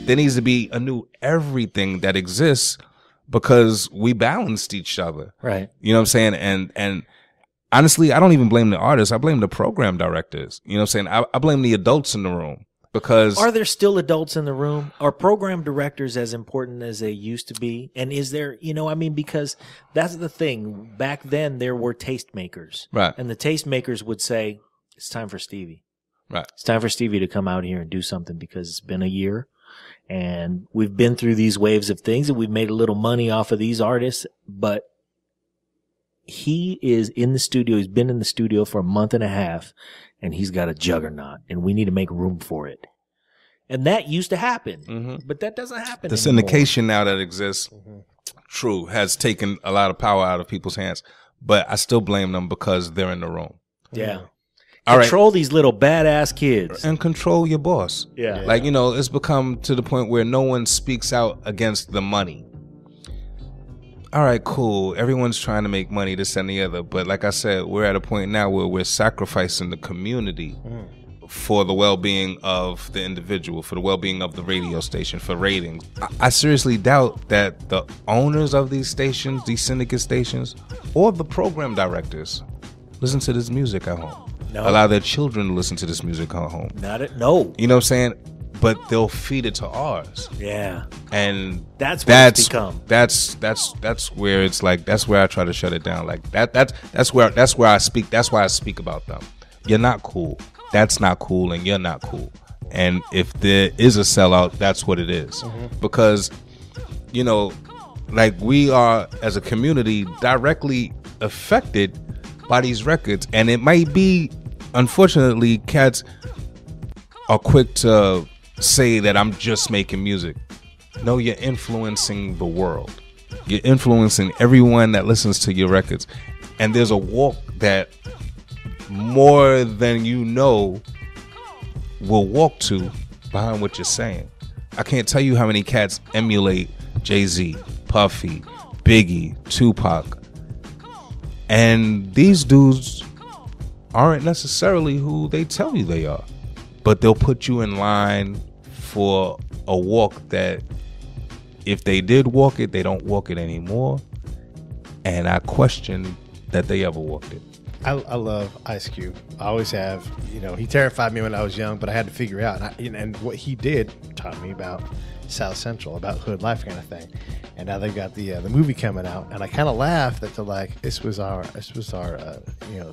there needs to be a new everything that exists because we balanced each other. Right. You know what I'm saying? And honestly, I don't even blame the artists. I blame the program directors. You know what I'm saying? I blame the adults in the room. Because are there still adults in the room? Are program directors as important as they used to be? And is there, because that's the thing. Back then, there were tastemakers. Right. And the tastemakers would say, it's time for Stevie. Right. It's time for Stevie to come out here and do something because it's been a year. And we've been through these waves of things and we've made a little money off of these artists. But he is in the studio. He's been in the studio for a month and a half. And he's got a juggernaut, and we need to make room for it. And that used to happen, but that doesn't happen the anymore. syndication now that exists, true, has taken a lot of power out of people's hands. But I still blame them because they're in the room. Yeah. All control these little badass kids. And control your boss. Yeah. Like, it's become to the point where no one speaks out against the money. All right, cool. Everyone's trying to make money, this and the other. But like I said, we're at a point now where we're sacrificing the community for the well-being of the individual, for the well-being of the radio station, for ratings. I seriously doubt that the owners of these stations, these syndicate stations, or the program directors listen to this music at home. No. Allow their children to listen to this music at home. No. You know what I'm saying? But they'll feed it to ours. Yeah. And that's what it's become. That's where it's like, that's where I try to shut it down. Like that's where I speak. That's why I speak about them. You're not cool. That's not cool, and you're not cool. And if there is a sellout, that's what it is. Because, like we are as a community directly affected by these records. And it might be, unfortunately, cats are quick to say that I'm just making music. No, you're influencing the world. You're influencing everyone that listens to your records. And there's a walk that more than you know will walk to behind what you're saying. I can't tell you how many cats emulate Jay-Z, Puffy, Biggie, Tupac. And these dudes aren't necessarily who they tell you they are. But they'll put you in line for a walk that if they did walk it, they don't walk it anymore. And I question that they ever walked it. I love Ice Cube. I always have. He terrified me when I was young, but I had to figure out. And what he did taught me about South Central, about hood life kind of thing. And now they've got the movie coming out, and I kind of laughed that they're like, this was our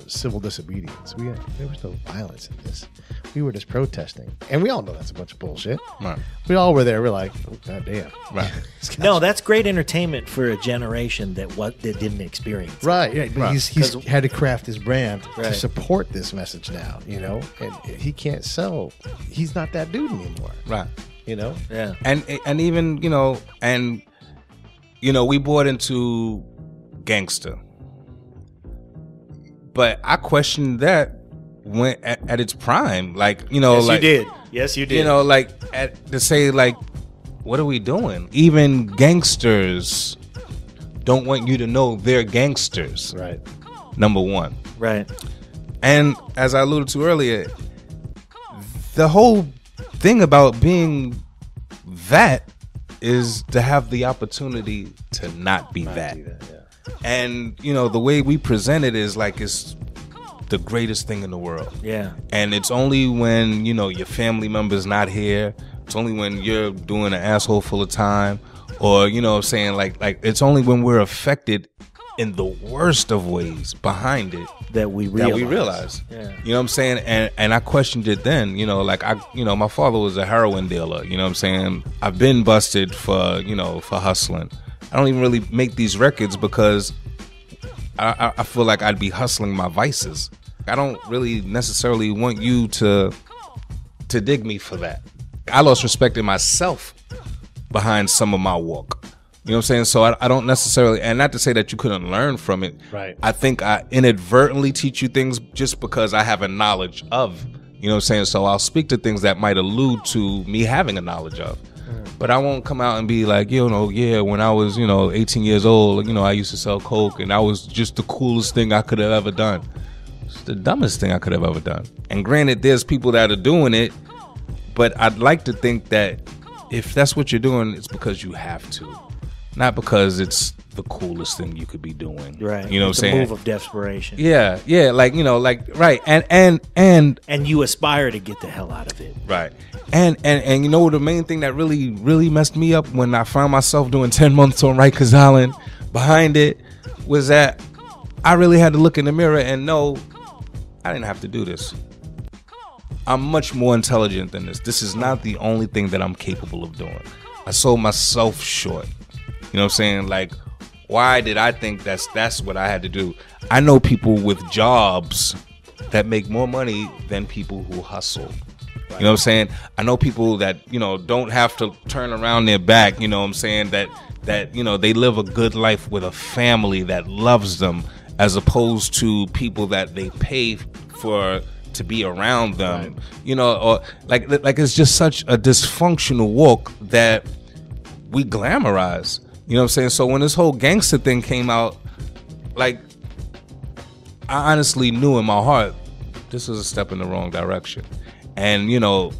civil disobedience. There was no violence in this. We were just protesting, and we all know that's a bunch of bullshit. Right. We all were there. We're like, oh, goddamn. Right. No, that's great entertainment for a generation that didn't experience it. Right. Yeah. Right. He's had to craft his brand to support this message now. And he can't sell. He's not that dude anymore. Right. Yeah. And even we bought into gangster, but I questioned that when at its prime. Like yes, like you did. Yes, you did. To say like, what are we doing? Even gangsters don't want you to know they're gangsters. Right. Number one. Right. And as I alluded to earlier, the whole thing about being that is to have the opportunity to not be that. And the way we present it is like it's the greatest thing in the world. Yeah. And it's only when your family member's not here, it's only when you're doing an asshole full of time, or saying like it's only when we're affected in the worst of ways behind it that we realize. Yeah. You know what I'm saying? And I questioned it then, my father was a heroin dealer, you know what I'm saying? I've been busted for hustling. I don't even really make these records because I feel like I'd be hustling my vices. I don't really necessarily want you to dig me for that. I lost respect in myself behind some of my walk. You know what I'm saying? So I don't necessarily, and not to say that you couldn't learn from it. Right. I think I inadvertently teach you things just because I have a knowledge of. You know what I'm saying? So I'll speak to things that might allude to me having a knowledge of. But I won't come out and be like, when I was, 18 years old, I used to sell coke and I was just the coolest thing I could have ever done. It's the dumbest thing I could have ever done. And granted, there's people that are doing it, but I'd like to think that if that's what you're doing, it's because you have to, not because it's the coolest thing you could be doing. Right. You know it's what I'm saying? A move of desperation. Yeah. Like, you know, like, right. And you aspire to get the hell out of it. right. And you know, the main thing that really messed me up when I found myself doing 10 months on Rikers Island behind it was that I really had to look in the mirror and know I didn't have to do this. I'm much more intelligent than this. This is not the only thing that I'm capable of doing. I sold myself short. You know what I'm saying? Like, why did I think that's what I had to do? I know people with jobs that make more money than people who hustle. You know what I'm saying? I know people that, you know, don't have to turn around their back, you know what I'm saying, that you know, they live a good life with a family that loves them, as opposed to people that they pay for to be around them. Right. You know, or like it's just such a dysfunctional walk that we glamorize. You know what I'm saying? So when this whole gangster thing came out, like, I honestly knew in my heart this was a step in the wrong direction. And, you know,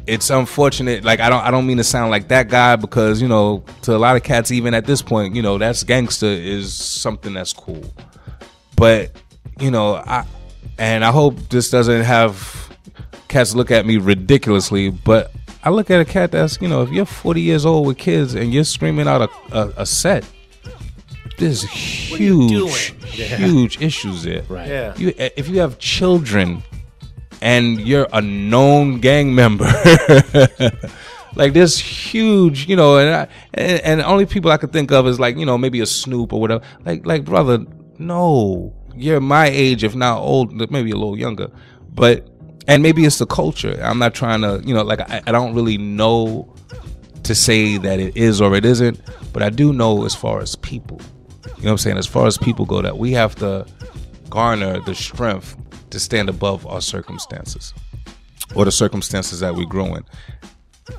it's unfortunate. Like, I don't mean to sound like that guy, because, you know, to a lot of cats, even at this point, you know, that's gangster is something that's cool. But, you know, I hope this doesn't have cats look at me ridiculously, but I look at a cat that's, you know, if you're 40 years old with kids and you're screaming out a set, there's huge issues there. Right. Yeah. If you have children and you're a known gang member, like, there's huge, you know, and the only people I could think of is, like, you know, maybe a Snoop or whatever. Like brother, no, you're my age, if not old, maybe a little younger, but. And maybe it's the culture. I'm not trying to, you know, like, I don't really know to say that it is or it isn't, but I do know as far as people, you know what I'm saying, as far as people go, that we have to garner the strength to stand above our circumstances, or the circumstances that we grow in.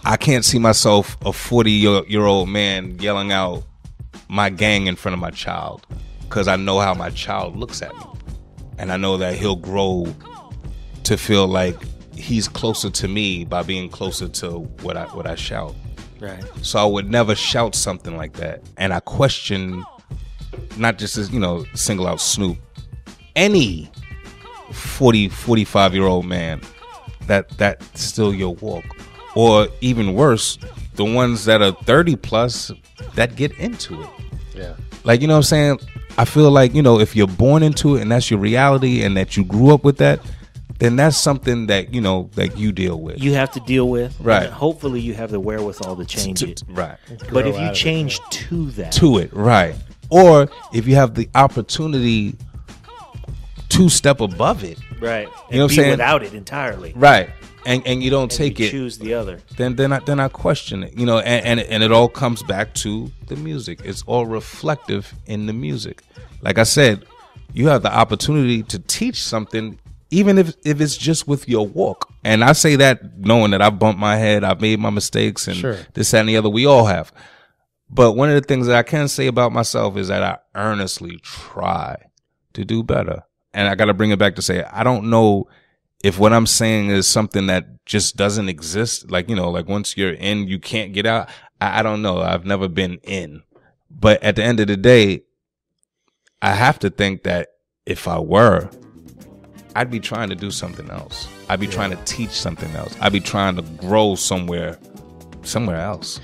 I can't see myself, a 40-year-old man, yelling out my gang in front of my child, because I know how my child looks at me, and I know that he'll grow to feel like he's closer to me by being closer to what I shout. Right. So I would never shout something like that. And I question, not just as, you know, single out Snoop, any 45-year-old man that's still your walk. Or even worse, the ones that are 30 plus that get into it. Yeah. Like, you know what I'm saying? I feel like, you know, if you're born into it and that's your reality and that you grew up with that, then that's something that, you know, that you deal with. You have to deal with. Right. And hopefully you have the wherewithal to change it. Right. But if you change to that. To it, right. Or if you have the opportunity to step above it. Right. And you know what I'm saying? Without it entirely. Right. And you don't take it. Choose the other. Then I question it. You know, and it all comes back to the music. It's all reflective in the music. Like I said, you have the opportunity to teach something, even if it's just with your walk. And I say that knowing that I've bumped my head, I've made my mistakes, and this, that, and the other. We all have. But one of the things that I can say about myself is that I earnestly try to do better. And I got to bring it back to say, I don't know if what I'm saying is something that just doesn't exist. Like, you know, like once you're in, you can't get out. I don't know. I've never been in. But at the end of the day, I have to think that if I were, I'd be trying to do something else. I'd be trying to teach something else. I'd be trying to grow somewhere else.